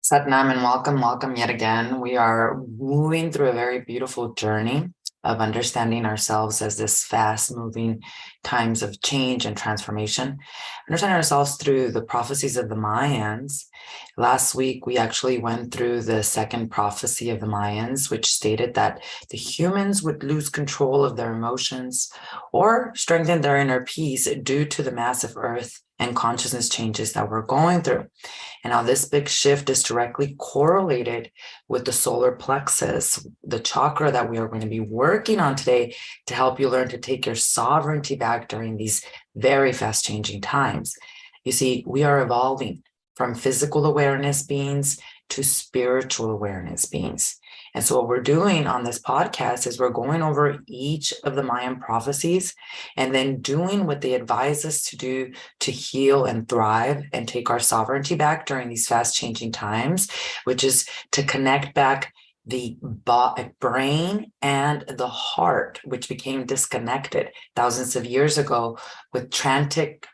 Satnam and welcome yet again. We are moving through a very beautiful journey of understanding ourselves as this fast moving times of change and transformation. Understanding ourselves through the prophecies of the Mayans. Last week, we actually went through the second prophecy of the Mayans, which stated that the humans would lose control of their emotions or strengthen their inner peace due to the massive earth and consciousness changes that we're going through. And now this big shift is directly correlated with the solar plexus, the chakra that we are going to be working on today to help you learn to take your sovereignty back during these very fast changing times. You see, we are evolving from physical awareness beings to spiritual awareness beings. And so what we're doing on this podcast is we're going over each of the Mayan prophecies and then doing what they advise us to do to heal and thrive and take our sovereignty back during these fast changing times, which is to connect back the brain and the heart, which became disconnected thousands of years ago with tantric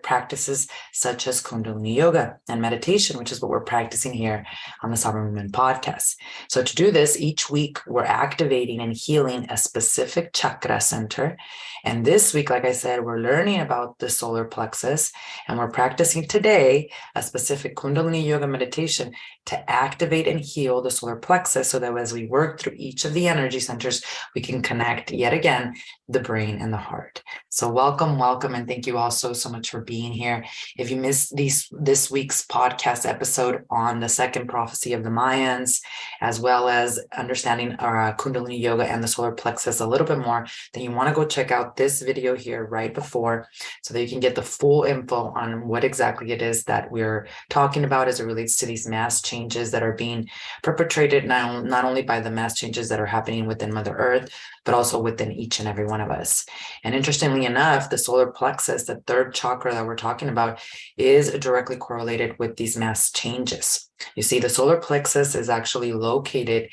practices such as Kundalini yoga and meditation, which is what we're practicing here on the Sovereign Women podcast. So to do this, each week we're activating and healing a specific chakra center. And this week, like I said, we're learning about the solar plexus, and we're practicing today a specific Kundalini yoga meditation to activate and heal the solar plexus so that as we work through each of the energy centers, we can connect yet again the brain and the heart. So welcome, and thank you all so much for being here. If you missed this week's podcast episode on the second prophecy of the Mayans, as well as understanding our Kundalini yoga and the solar plexus a little bit more, then you want to go check out this video here right before so that you can get the full info on what exactly it is that we're talking about as it relates to these mass changes that are being perpetrated not only by the mass changes that are happening within Mother Earth, but also within each and every one of us. And interestingly enough, the solar plexus, the third chakra that we're talking about, is directly correlated with these mass changes. You see, the solar plexus is actually located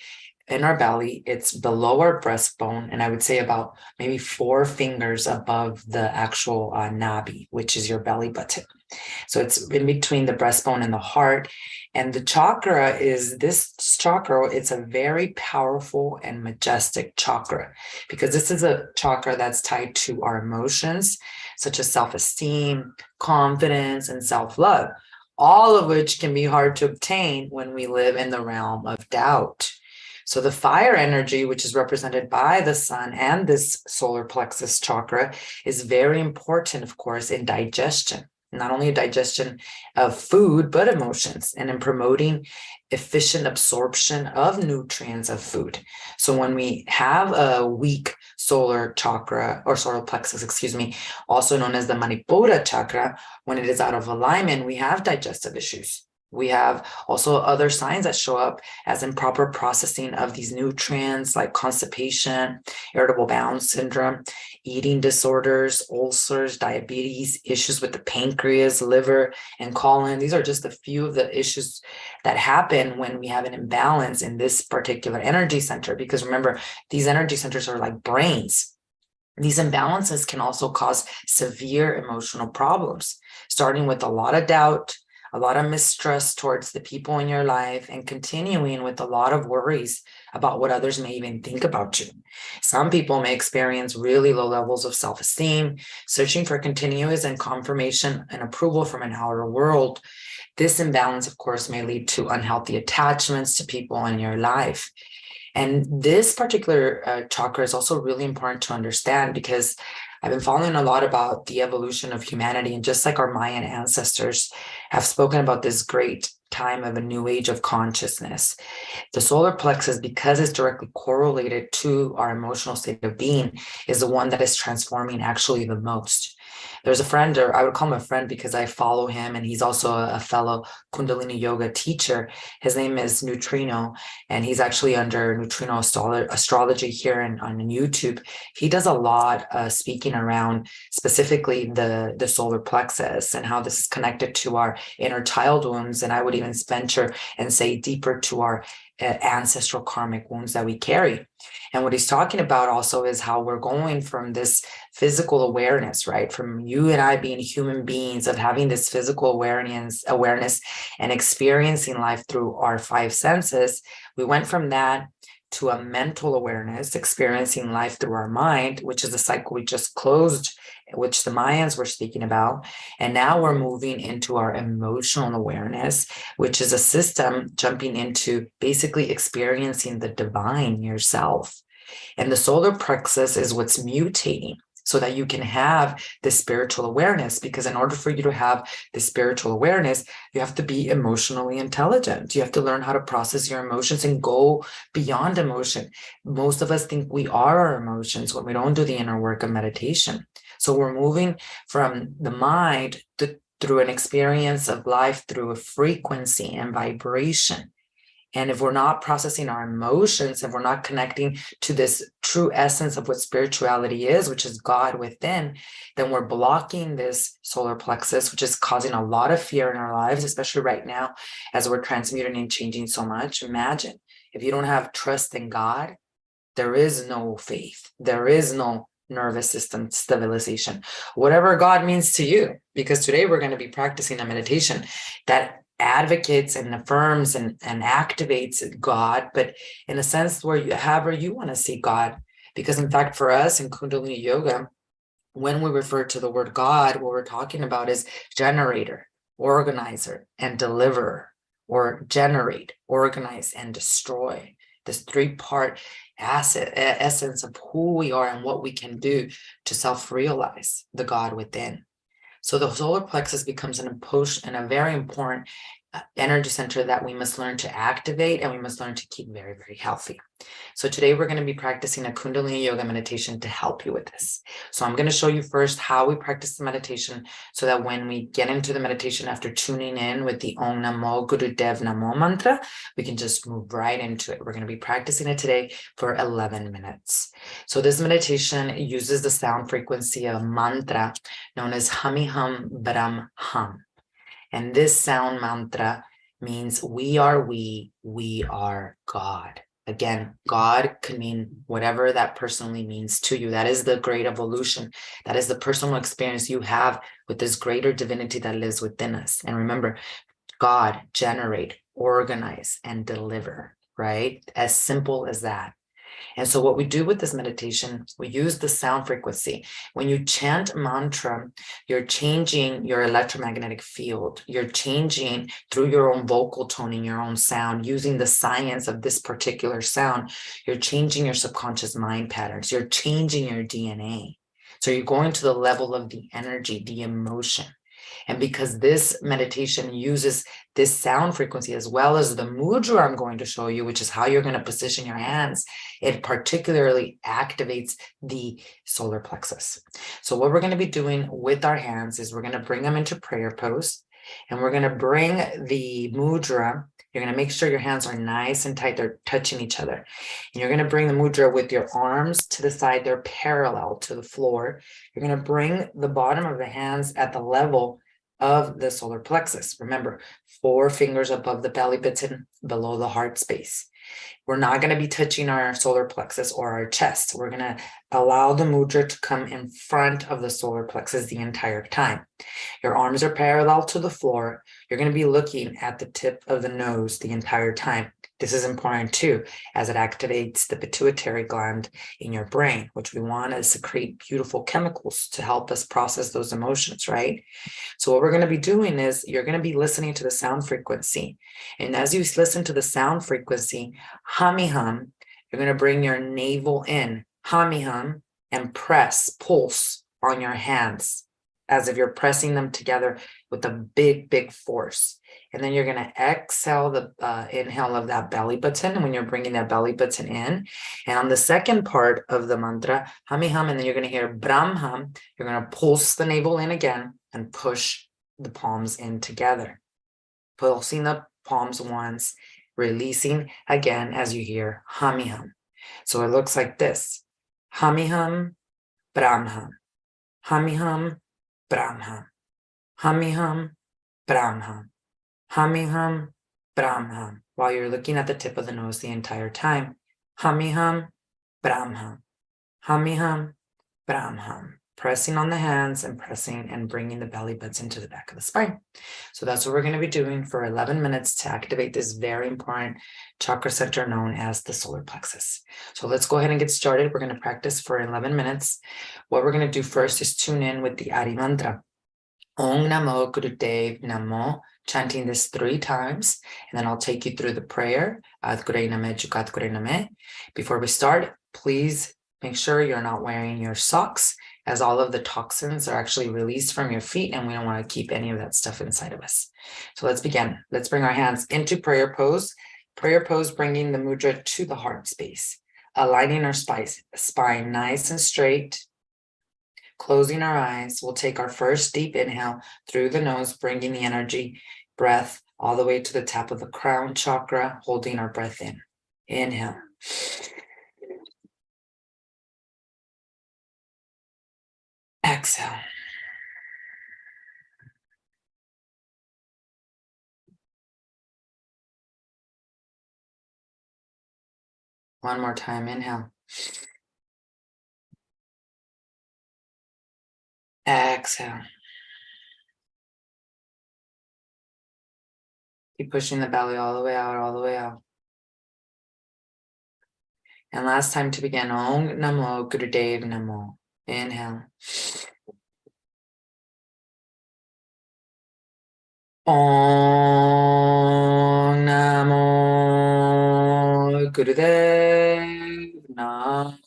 in our belly. It's below our breastbone, and I would say about maybe 4 fingers above the actual nabi, which is your belly button. So it's in between the breastbone and the heart. And the chakra it's a very powerful and majestic chakra, because this is a chakra that's tied to our emotions, such as self-esteem, confidence, and self-love, all of which can be hard to obtain when we live in the realm of doubt. So the fire energy, which is represented by the sun and this solar plexus chakra, is very important, of course, in digestion. Not only a digestion of food, but emotions, and in promoting efficient absorption of nutrients of food. So when we have a weak solar chakra or solar plexus, also known as the Manipura chakra, when it is out of alignment, we have digestive issues. We have also other signs that show up as improper processing of these nutrients like constipation, irritable bowel syndrome, eating disorders, ulcers, diabetes, issues with the pancreas, liver, and colon. These are just a few of the issues that happen when we have an imbalance in this particular energy center. Because remember, these energy centers are like brains. These imbalances can also cause severe emotional problems, starting with a lot of doubt, a lot of mistrust towards the people in your life, and continuing with a lot of worries about what others may even think about you. Some people may experience really low levels of self-esteem, searching for continuous and confirmation and approval from an outer world. This imbalance, of course, may lead to unhealthy attachments to people in your life. And this particular chakra is also really important to understand, because I've been following a lot about the evolution of humanity, and just like our Mayan ancestors have spoken about this great time of a new age of consciousness, the solar plexus, because it's directly correlated to our emotional state of being, is the one that is transforming actually the most. There's a friend, or I would call him a friend because I follow him, and he's also a fellow Kundalini yoga teacher. His name is Neutrino, and he's actually under Neutrino astrology here on YouTube. He does a lot speaking around specifically the solar plexus and how this is connected to our inner child wounds, and I would even venture and say deeper to our ancestral karmic wounds that we carry. And what he's talking about also is how we're going from this physical awareness, right? From you and I being human beings, of having this physical awareness and experiencing life through our five senses. We went from that to a mental awareness, experiencing life through our mind, which is a cycle we just closed, which the Mayans were speaking about. And now we're moving into our emotional awareness, which is a system jumping into basically experiencing the divine yourself. And the solar plexus is what's mutating so that you can have this spiritual awareness. Because in order for you to have this spiritual awareness, you have to be emotionally intelligent. You have to learn how to process your emotions and go beyond emotion. Most of us think we are our emotions when we don't do the inner work of meditation. So we're moving from the mind through an experience of life through a frequency and vibration. And if we're not processing our emotions, if we're not connecting to this true essence of what spirituality is, which is God within, then we're blocking this solar plexus, which is causing a lot of fear in our lives, especially right now as we're transmuting and changing so much. Imagine if you don't have trust in God, there is no faith, there is no nervous system stabilization, whatever God means to you. Because today we're going to be practicing a meditation that advocates and affirms and activates God, but in a sense where you, however you want to see God. Because in fact, for us in Kundalini yoga, when we refer to the word God, what we're talking about is generator, organizer, and deliverer, or generate, organize, and destroy. This three-part essence of who we are and what we can do to self-realize the God within. So the solar plexus becomes an a very important energy center that we must learn to activate, and we must learn to keep very, very healthy. So today we're going to be practicing a Kundalini yoga meditation to help you with this. So I'm going to show you first how we practice the meditation so that when we get into the meditation after tuning in with the Om Namo Gurudev Namo mantra, we can just move right into it. We're going to be practicing it today for 11 minutes. So this meditation uses the sound frequency of mantra known as Hami Hum Brahm Hum. And this sound mantra means we are God. Again, God can mean whatever that personally means to you. That is the great evolution. That is the personal experience you have with this greater divinity that lives within us. And remember, God, generate, organize, and deliver, right? As simple as that. And so what we do with this meditation, we use the sound frequency. When you chant mantra, you're changing your electromagnetic field. You're changing through your own vocal toning, your own sound, using the science of this particular sound. You're changing your subconscious mind patterns. You're changing your DNA. So you're going to the level of the energy, the emotion. And because this meditation uses this sound frequency as well as the mudra I'm going to show you, which is how you're going to position your hands, it particularly activates the solar plexus. So what we're going to be doing with our hands is we're going to bring them into prayer pose, and we're going to bring the mudra. You're going to make sure your hands are nice and tight. They're touching each other. And you're going to bring the mudra with your arms to the side. They're parallel to the floor. You're going to bring the bottom of the hands at the level of the solar plexus. Remember, 4 fingers above the belly button, below the heart space. We're not going to be touching our solar plexus or our chest. We're going to allow the mudra to come in front of the solar plexus the entire time. Your arms are parallel to the floor. You're going to be looking at the tip of the nose the entire time. This is important too, as it activates the pituitary gland in your brain, which we want to secrete beautiful chemicals to help us process those emotions, right? So what we're going to be doing is you're going to be listening to the sound frequency. And as you listen to the sound frequency, Hami Hum, you're going to bring your navel in, Hami Hum, and press, pulse on your hands as if you're pressing them together with a big, big force. And then you're going to exhale the inhale of that belly button when you're bringing that belly button in. And on the second part of the mantra, Hami Hum, and then you're going to hear Brahm Hum, you're going to pulse the navel in again and push the palms in together. Pulsing the palms once, releasing again as you hear Hami Hum. So it looks like this. Hami Hum, Brahm Hum. Hami Hum, Brahm Hum. Hami Hum, Brahm Hum. Hami Hum, Brahm hum. While you're looking at the tip of the nose the entire time. Hummy hum, Brahm hum. Hummy hum, Brahm hum. Pressing on the hands and pressing and bringing the belly button to the back of the spine. So that's what we're going to be doing for 11 minutes to activate this very important chakra center known as the solar plexus. So let's go ahead and get started. We're going to practice for 11 minutes. What we're going to do first is tune in with the Adi mantra. Om Namo Gurudev Namo, chanting this 3 times, and then I'll take you through the prayer. Adgure Name Jugat Gure Name. Before we start, please make sure you're not wearing your socks, as all of the toxins are actually released from your feet, and we don't want to keep any of that stuff inside of us. So let's begin. Let's bring our hands into prayer pose. Prayer pose, bringing the mudra to the heart space, aligning our spine nice and straight. Closing our eyes, we'll take our first deep inhale through the nose, bringing the energy, breath all the way to the top of the crown chakra, holding our breath in. Inhale. Exhale. One more time, inhale. Exhale. Keep pushing the belly all the way out, all the way out. And last time to begin, Om Namo Gurudev Namo. Inhale. Om Namo Gurudev Namo.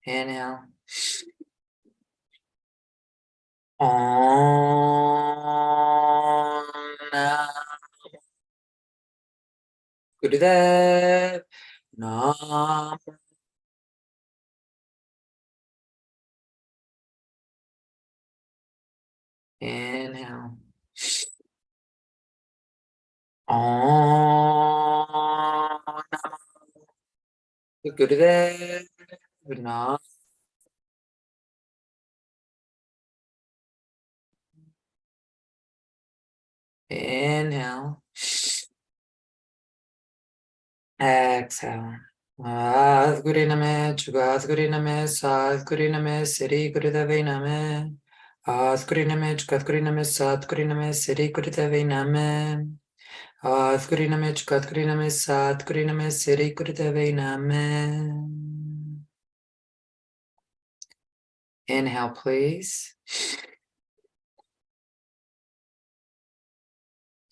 Inhale. Om Namo Gurudev Namo. Inhale. Om Namo Gurudev Namo. Inhale. Exhale. Adguri name, Jugadguri name, Sadguri name, Siri Gurudevi name. Adguri name, Jugadguri name, Sadguri name, Siri Gurudevi name. Adguri name, Jugadguri name, Sadguri name, Siri Gurudevi name. Inhale, please.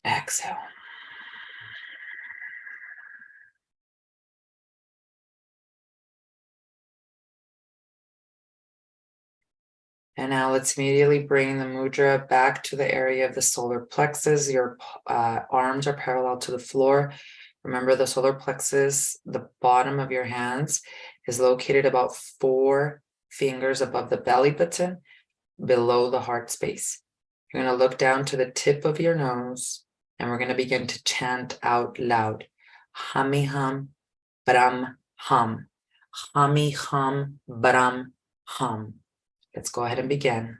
Exhale. And now let's immediately bring the mudra back to the area of the solar plexus. Your arms are parallel to the floor. Remember, the solar plexus, the bottom of your hands, is located about 4 fingers above the belly button, below the heart space. You're going to look down to the tip of your nose, and we're going to begin to chant out loud. Hummy hum, Brahm hum. Hummy hum, Brahm hum. Let's go ahead and begin.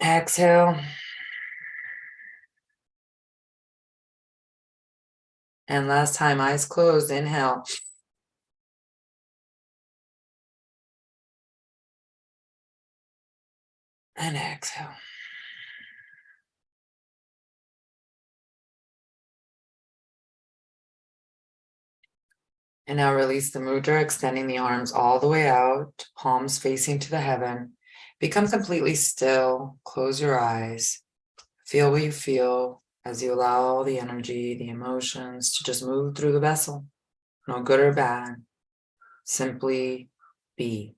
Exhale. And last time, eyes closed, inhale. And exhale. And now release the mudra, extending the arms all the way out, palms facing to the heaven. Become completely still. Close your eyes. Feel what you feel as you allow the energy, the emotions to just move through the vessel. No good or bad. Simply be.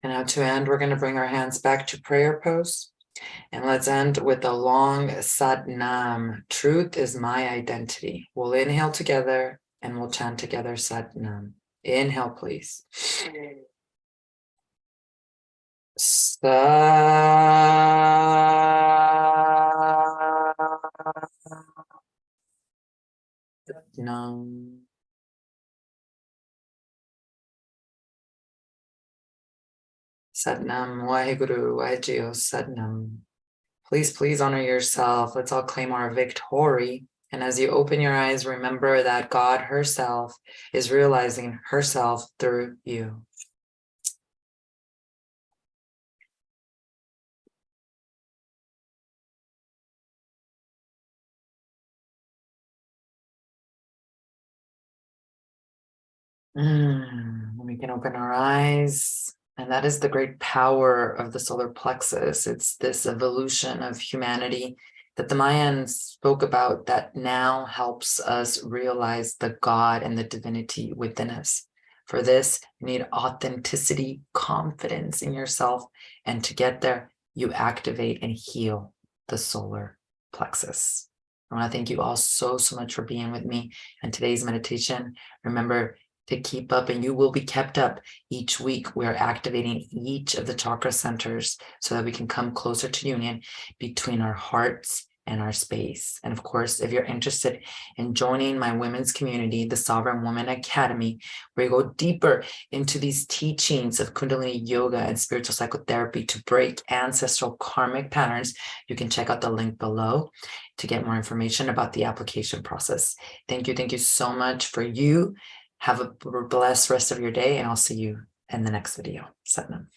And now to end, we're going to bring our hands back to prayer pose. And let's end with a long Sat Nam. Truth is my identity. We'll inhale together and we'll chant together Sat Nam. Inhale, please. Sat Nam. Sat Nam. Waheguru. Waheguru. Sat Nam. Please honor yourself. Let's all claim our victory. And as you open your eyes, remember that God herself is realizing herself through you. We can open our eyes. And that is the great power of the solar plexus. It's this evolution of humanity that the Mayans spoke about that now helps us realize the God and the divinity within us. For this, you need authenticity, confidence in yourself. And to get there, you activate and heal the solar plexus. I want to thank you all so much for being with me in today's meditation. Remember to keep up, and you will be kept up each week. We are activating each of the chakra centers so that we can come closer to union between our hearts and our space. And of course, if you're interested in joining my women's community, the Sovereign Woman Academy, where you go deeper into these teachings of Kundalini yoga and spiritual psychotherapy to break ancestral karmic patterns, you can check out the link below to get more information about the application process. Thank you so much for you. Have a blessed rest of your day, and I'll see you in the next video. Satnam.